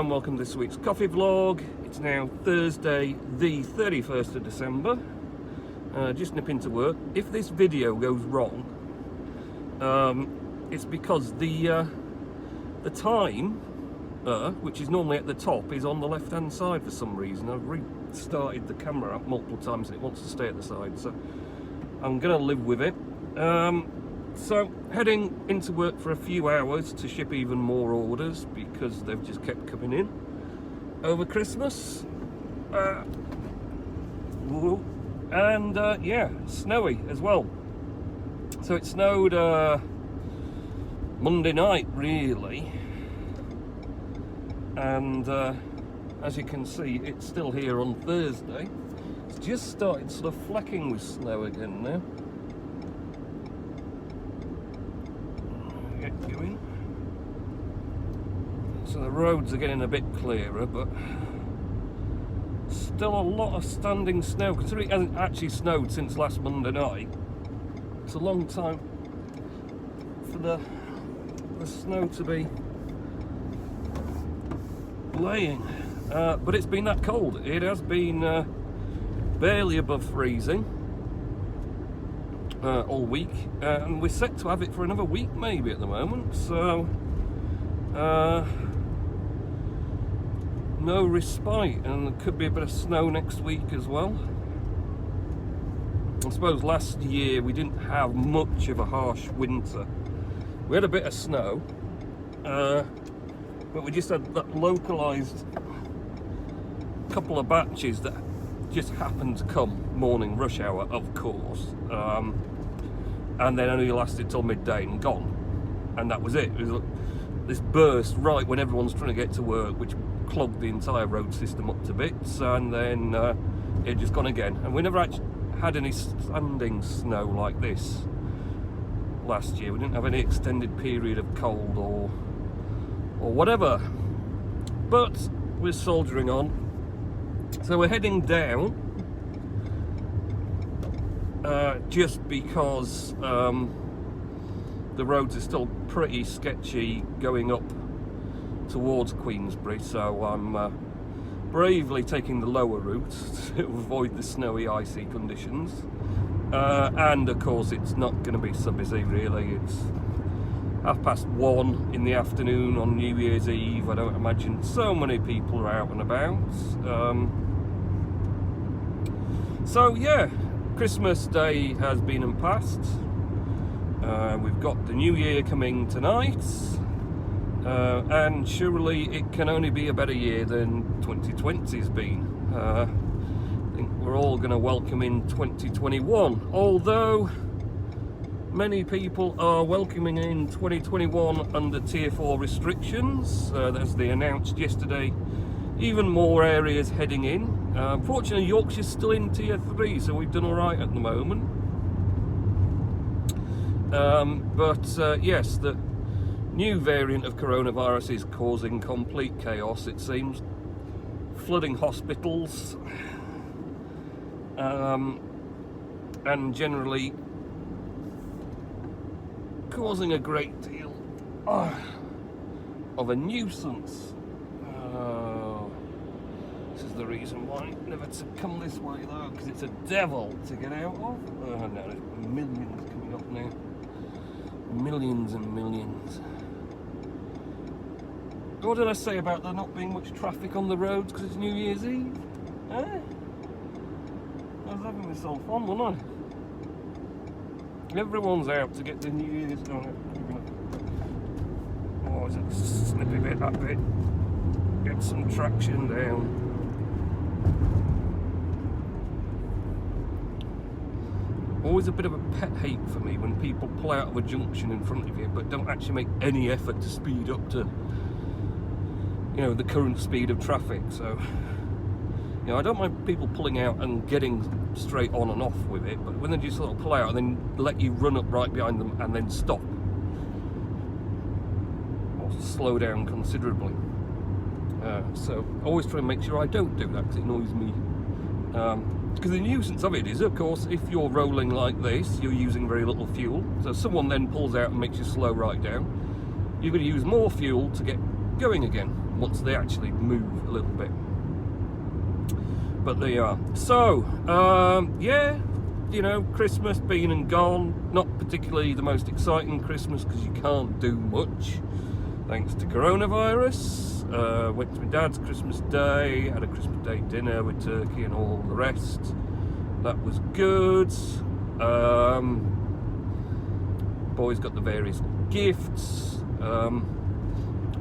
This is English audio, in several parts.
Hello and welcome to this week's coffee vlog. It's now Thursday the 31st of December. Just nipping to work. If this video goes wrong, it's because the time, which is normally at the top, is on the left hand side for some reason. I've restarted the camera up multiple times and it wants to stay at the side, so I'm gonna live with it. So heading into work for a few hours to ship even more orders because they've just kept coming in over Christmas. And yeah, snowy as well. So it snowed Monday night really, and as you can see it's still here on Thursday. It's just started sort of flecking with snow again now. Get going. So the roads are getting a bit clearer, but still a lot of standing snow considering it hasn't actually snowed since last Monday night. It's a long time for the snow to be laying, but it's been that cold. It has been barely above freezing all week, and we're set to have it for another week maybe at the moment, so no respite, and there could be a bit of snow next week as well. I suppose last year we didn't have much of a harsh winter. We had a bit of snow, but we just had that localised couple of batches that just happened to come morning rush hour, of course, and then only lasted till midday and gone, and that was it. It was this burst right when everyone's trying to get to work, which clogged the entire road system up to bits, and then it just gone again. And we never actually had any standing snow like this last year. We didn't have any extended period of cold or whatever, but we're soldiering on. So we're heading down just because the roads are still pretty sketchy going up towards Queensbury, so I'm bravely taking the lower route to avoid the snowy, icy conditions. And of course it's not going to be so busy really. It's 1:30 in the afternoon on New Year's Eve. I don't imagine so many people are out and about. So yeah, Christmas Day has been and passed. We've got the New Year coming tonight, and surely it can only be a better year than 2020's been. I think we're all going to welcome in 2021, although many people are welcoming in 2021 under Tier 4 restrictions, as they announced yesterday. Even more areas heading in. Fortunately, Yorkshire's still in Tier 3, so we've done all right at the moment. But yes, the new variant of coronavirus is causing complete chaos, it seems. Flooding hospitals, and generally causing a great deal of a nuisance. This is the reason why never to come this way though, because it's a devil to get out of. No, there's millions coming up now. Millions and millions. What did I say about there not being much traffic on the roads because it's New Year's Eve? Eh? I was having myself on, wasn't I? Everyone's out to get the New Year's done. Oh, is it a snippy bit, that bit? Get some traction down. Always a bit of a pet hate for me when people pull out of a junction in front of you but don't actually make any effort to speed up to, you know, the current speed of traffic. So, you know, I don't mind people pulling out and getting straight on and off with it, but when they just sort of pull out and then let you run up right behind them and then stop or slow down considerably. So always try and make sure I don't do that because it annoys me. Because the nuisance of it is, of course, if you're rolling like this, you're using very little fuel. So someone then pulls out and makes you slow right down. You're going to use more fuel to get going again. once they actually move a little bit. But there you are. So, yeah, you know, Christmas been and gone. Not particularly the most exciting Christmas because you can't do much thanks to coronavirus. Went to my dad's Christmas Day, had a Christmas Day dinner with turkey and all the rest. That was good. Boys got the various gifts.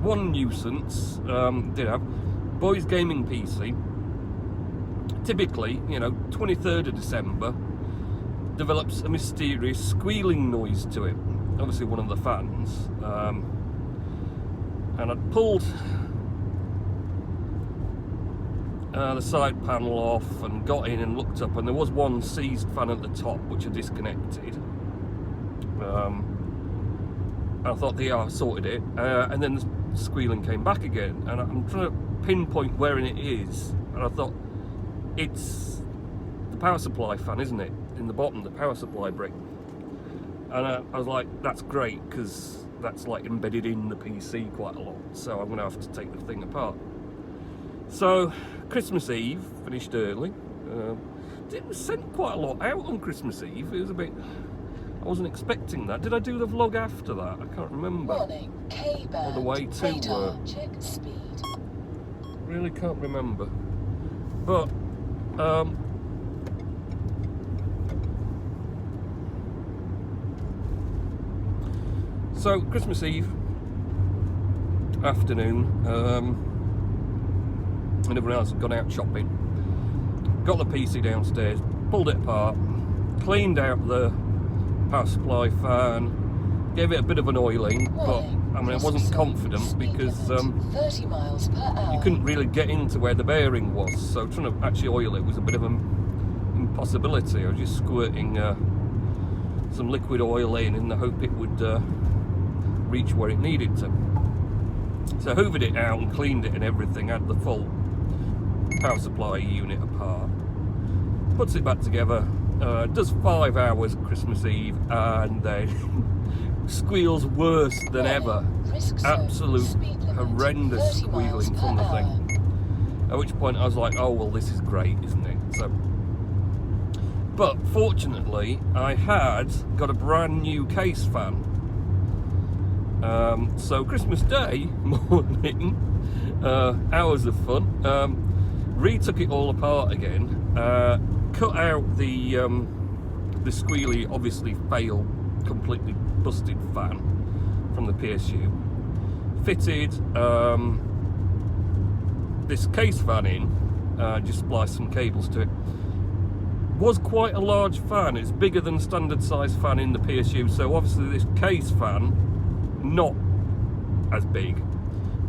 One nuisance did have boys gaming PC. Typically, you know, 23rd of December develops a mysterious squealing noise to it. Obviously one of the fans. And I'd pulled the side panel off and got in and looked up, and there was one seized fan at the top which I disconnected. I thought, yeah, I sorted it, and then the squealing came back again, and I'm trying to pinpoint where it is, and I thought, it's the power supply fan, isn't it? In the bottom, the power supply brick. And I was like, that's great, because that's like embedded in the PC quite a lot, so I'm going to have to take the thing apart. So, Christmas Eve, finished early. It was sent quite a lot out on Christmas Eve. It was a bit... I wasn't expecting that. Did I do the vlog after that? I can't remember. Warning, K-band, all the way to radar, check speed. Really can't remember. But so Christmas Eve afternoon, and everyone else had gone out shopping. Got the PC downstairs, pulled it apart, cleaned out the power supply fan, gave it a bit of an oiling, but I mean I wasn't confident because 30 miles per hour. You couldn't really get into where the bearing was, so trying to actually oil it was a bit of an impossibility. I was just squirting some liquid oil in the hope it would reach where it needed to. So I hoovered it out and cleaned it and everything, had the full power supply unit apart, puts it back together. Does 5 hours Christmas Eve, and then squeals worse than ever. Absolute horrendous squealing from the thing. At which point I was like, oh well, this is great, isn't it? So, but fortunately I had got a brand new case fan. So Christmas Day morning, hours of fun, retook it all apart again, cut out the squealy, obviously failed, completely busted fan from the PSU, fitted this case fan in, just spliced some cables to it. Was quite a large fan. It's bigger than standard size fan in the PSU, so obviously this case fan not as big.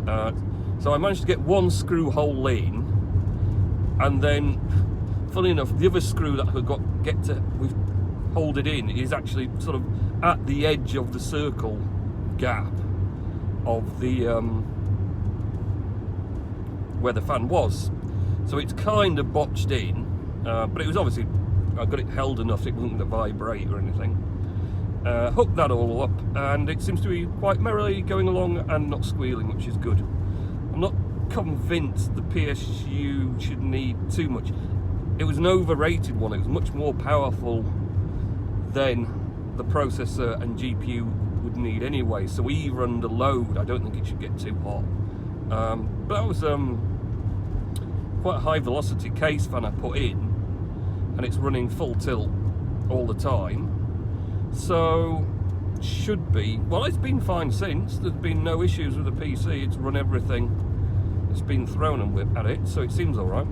So I managed to get one screw hole in, and then funny enough, the other screw that I get to hold it in is actually sort of at the edge of the circle gap of the where the fan was. So it's kind of botched in, but it was obviously, I got it held enough so it wasn't going to vibrate or anything. Hooked that all up, and it seems to be quite merrily going along and not squealing, which is good. I'm not convinced the PSU should need too much. It was an overrated one. It was much more powerful than the processor and GPU would need anyway, so even under load I don't think it should get too hot. But that was quite a high velocity case fan I put in, and it's running full tilt all the time, so should be, well, it's been fine since. There's been no issues with the PC. It's run everything that's been thrown at it, so it seems alright.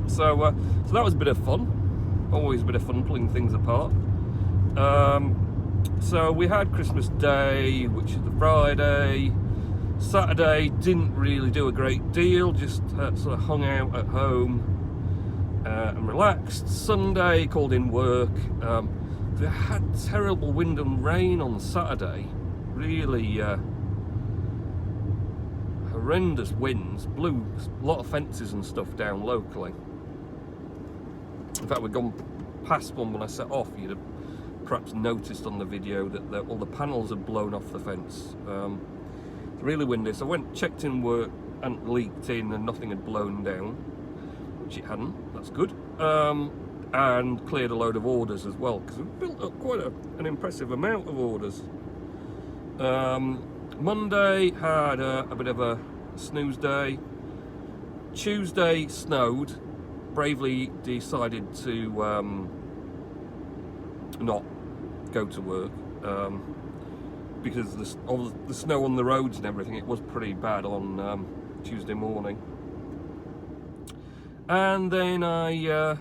So that was a bit of fun. Always a bit of fun pulling things apart. So we had Christmas Day, which is the Friday. Saturday didn't really do a great deal, just sort of hung out at home and relaxed. Sunday called in work. We had terrible wind and rain on Saturday, really horrendous winds, blew a lot of fences and stuff down locally. In fact, we'd gone past one when I set off. You'd have perhaps noticed on the video that all the panels had blown off the fence. really windy. So I went, checked in work, and leaked in, and nothing had blown down, which it hadn't. That's good. And cleared a load of orders as well, because we built up quite an impressive amount of orders. Monday had a bit of a snooze day. Tuesday snowed. Bravely decided to not go to work because of the snow on the roads and everything. It was pretty bad on Tuesday morning. And then I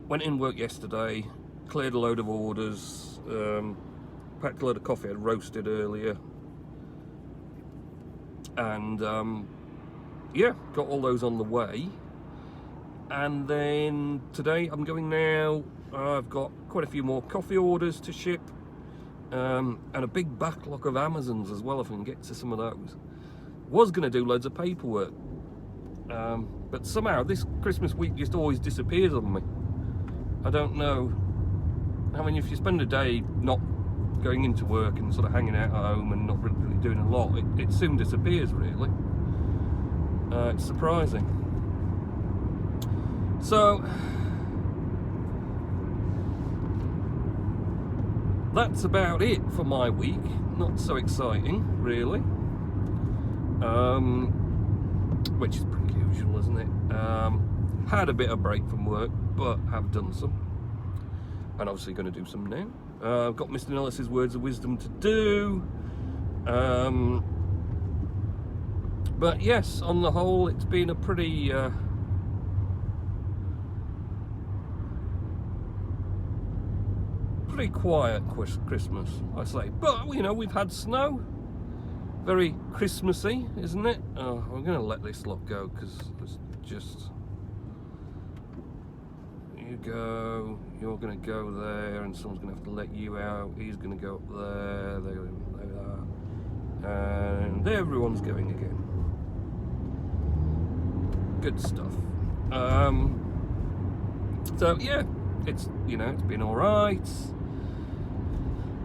went in work yesterday, cleared a load of orders, packed a load of coffee I'd roasted earlier, and yeah, got all those on the way. And then today I'm going now. I've got quite a few more coffee orders to ship, and a big backlog of Amazons as well if I can get to some of those. Was going to do loads of paperwork, but somehow this Christmas week just always disappears on me. I don't know. I mean, if you spend a day not going into work and sort of hanging out at home and not really doing a lot, it soon disappears, really. It's surprising. So that's about it for my week. Not so exciting, really. Which is pretty usual, isn't it? Had a bit of break from work, but have done some, and obviously going to do some now. I've got Mr. Nellis's words of wisdom to do, but yes, on the whole, it's been a pretty quiet Christmas, I say. But you know, we've had snow. Very Christmassy, isn't it? Oh, I'm going to let this lot go because it's just. You go, you're going to go there, and someone's going to have to let you out. He's going to go up there, there, and everyone's going again. Good stuff. So yeah, it's been all right.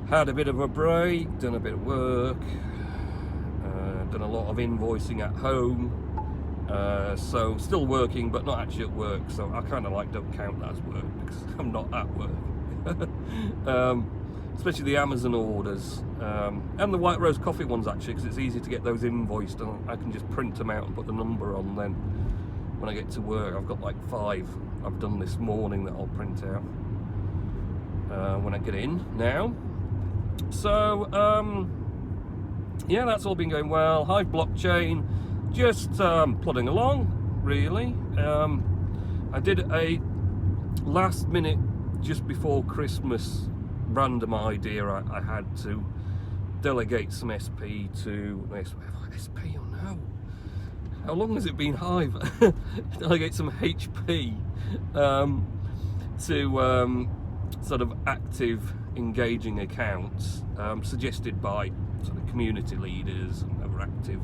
Had a bit of a break, done a bit of work, done a lot of invoicing at home. So still working, but not actually at work. So I kind of don't count that as work because I'm not at work. Especially the Amazon orders and the White Rose coffee ones, actually, because it's easy to get those invoiced and I can just print them out and put the number on. Then when I get to work, I've got like 5 I've done this morning that I'll print out when I get in now. So yeah, that's all been going well. Hive blockchain, just plodding along, really. I did a last minute, just before Christmas, random idea I had to delegate some SP to SP or no? How long has it been Hive? Delegate some HP to sort of active, engaging accounts suggested by sort of community leaders and other active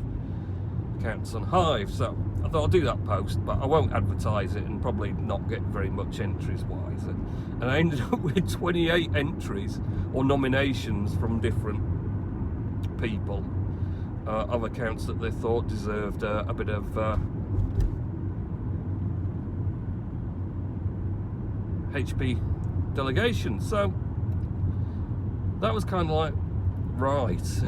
accounts on Hive. So I thought I'll do that post, but I won't advertise it and probably not get very much entries wise. And I ended up with 28 entries or nominations from different people of accounts that they thought deserved a bit of HP delegation. So that was kind of like, right.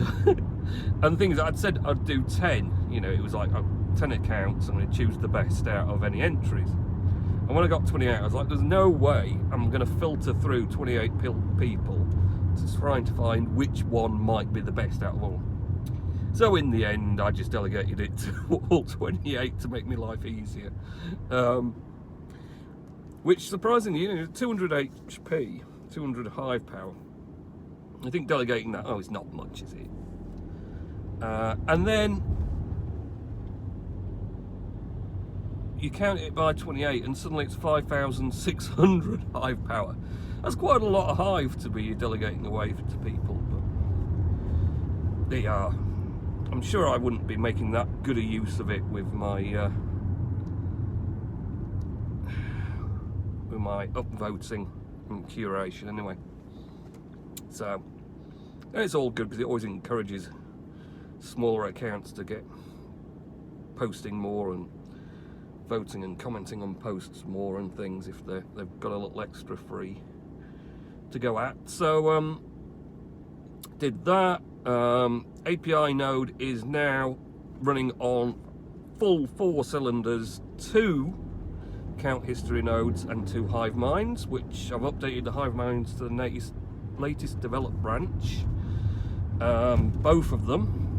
And the thing is, I'd said I'd do 10, it was like 10 accounts, I'm going to choose the best out of any entries. And when I got 28, I was like, there's no way I'm going to filter through 28 people to trying to find which one might be the best out of all. So in the end, I just delegated it to all 28 to make my life easier. Which, surprisingly, 200 HP, 200 Hive power. I think delegating that, it's not much, is it? And then you count it by 28 and suddenly it's 5,600 Hive power. That's quite a lot of Hive to be delegating away to people, but they are. I'm sure I wouldn't be making that good a use of it with my upvoting and curation anyway. So it's all good because it always encourages smaller accounts to get posting more and voting and commenting on posts more and things if they've got a little extra free to go at. So did that. API node is now running on full 4 cylinders, 2 count history nodes and 2 hive minds, which I've updated the hive minds to the latest developed branch. Both of them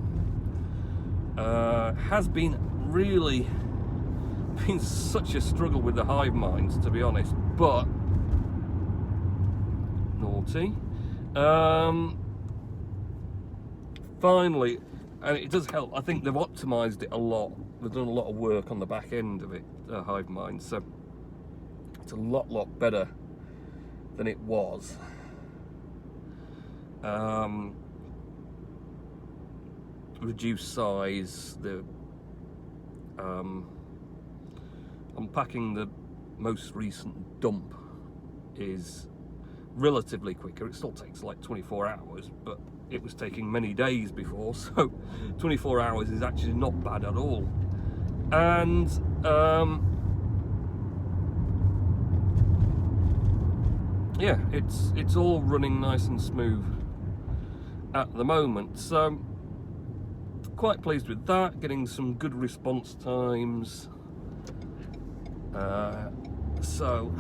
has been really been such a struggle with the hive minds, to be honest, but naughty. Finally, and it does help, I think they've optimized it a lot. They've done a lot of work on the back end of it, hive minds, so it's a lot better than it was. Reduced size, the unpacking the most recent dump is relatively quicker. It still takes like 24 hours, but it was taking many days before, so 24 hours is actually not bad at all. And yeah, it's all running nice and smooth at the moment, so quite pleased with that. Getting some good response times, so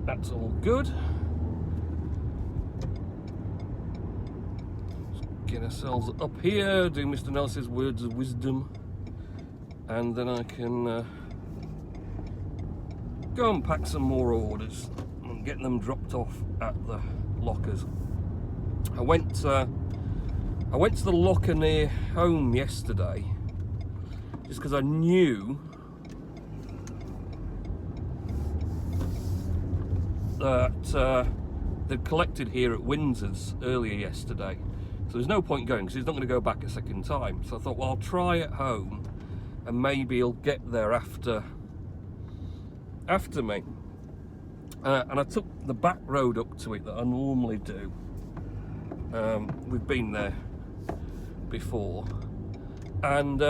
that's all good. Let's get ourselves up here, do Mr. Nels's words of wisdom, and then I can go and pack some more orders and get them dropped off at the lockers. I went to the locker near home yesterday just because I knew that they'd collected here at Windsor's earlier yesterday, so there's no point going because he's not going to go back a second time. So I thought, well, I'll try at home and maybe he'll get there after me. And I took the back road up to it that I normally do. We've been there before, and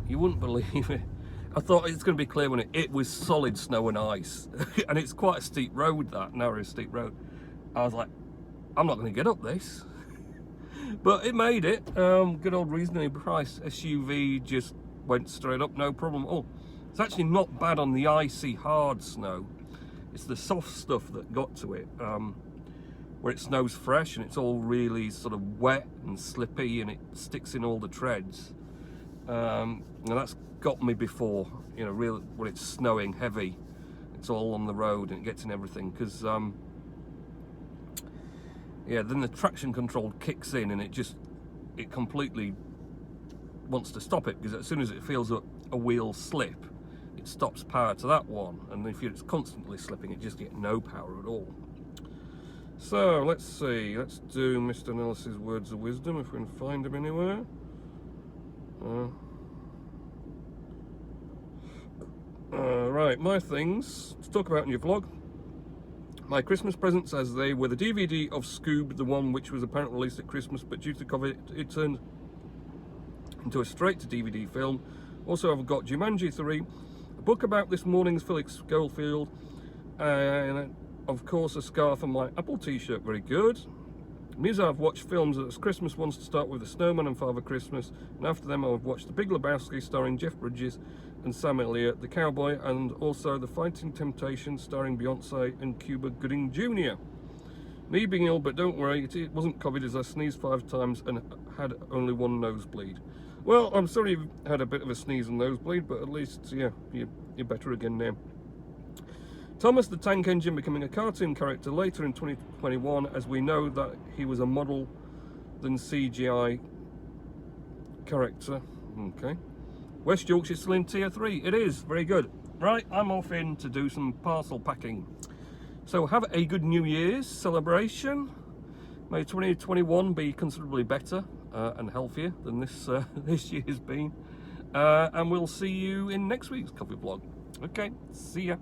you wouldn't believe it. I thought it's going to be clear when it was solid snow and ice, and it's quite a steep road, that narrow steep road. I was like, I'm not going to get up this, but it made it. Good old reasonably priced SUV just went straight up, no problem at all. It's actually not bad on the icy hard snow. It's the soft stuff that got to it, where it snows fresh and it's all really sort of wet and slippy and it sticks in all the treads. And that's got me before, you know, real when it's snowing heavy, it's all on the road and it gets in everything, because yeah, then the traction control kicks in and it completely wants to stop it, because as soon as it feels a wheel slip, it stops power to that one, and if it's constantly slipping, it just gets no power at all. So let's see, let's do Mr. Nels's words of wisdom if we can find him anywhere. Right, my things to talk about in your vlog. My Christmas presents, as they were the DVD of Scoob, the one which was apparently released at Christmas, but due to COVID it turned into a straight to DVD film. Also, I've got Jumanji 3, a book about this morning's Felix Schofield, and of course a scarf and my Apple t-shirt. Very good. Means I've watched films as Christmas ones, to start with The Snowman and Father Christmas, and after them I've watched The Big Lebowski starring Jeff Bridges and Sam Elliott, The Cowboy, and also The Fighting Temptations starring Beyonce and Cuba Gooding Jr. Me being ill, but don't worry, it wasn't COVID, as I sneezed 5 times and had only 1 nosebleed. Well, I'm sorry you've had a bit of a sneeze and nosebleed, but at least, yeah, you're better again now. Thomas the Tank Engine becoming a cartoon character later in 2021, as we know that he was a model than CGI character. Okay. West Yorkshire still in tier 3. It is. Very good. Right, I'm off in to do some parcel packing. So have a good New Year's celebration. May 2021 be considerably better. and healthier than this this year's been. And we'll see you in next week's coffee vlog. Okay, see ya.